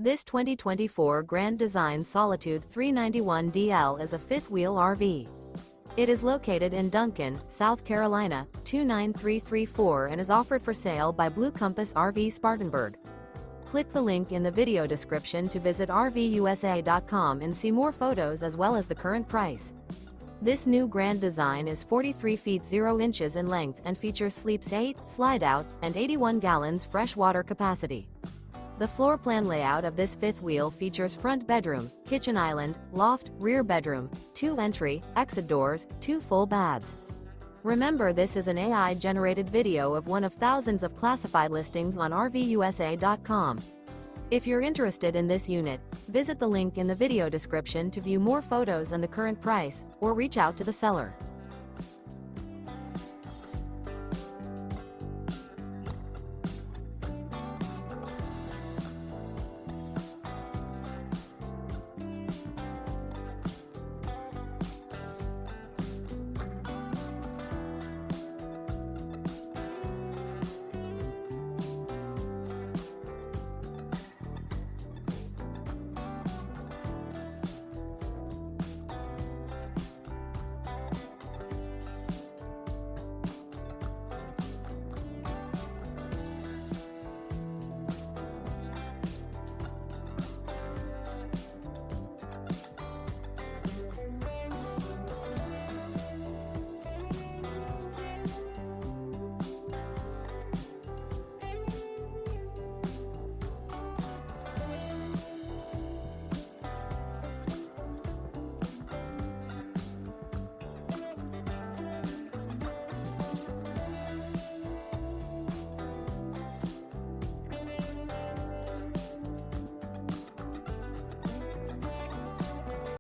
This 2024 Grand Design Solitude 391DL is a fifth-wheel RV. It is located in Duncan, South Carolina, 29334 and is offered for sale by Blue Compass RV Spartanburg. Click the link in the video description to visit RVUSA.com and see more photos as well as the current price. This new Grand Design is 43 feet 0 inches in length and features sleeps 8, Slideout, and 81 gallons fresh water capacity. The floor plan layout of this fifth wheel features front bedroom, kitchen island, loft, rear bedroom, 2 entry, exit doors, 2 full baths. Remember, this is an AI-generated video of one of thousands of classified listings on RVUSA.com. If you're interested in this unit, visit the link in the video description to view more photos and the current price, or reach out to the seller.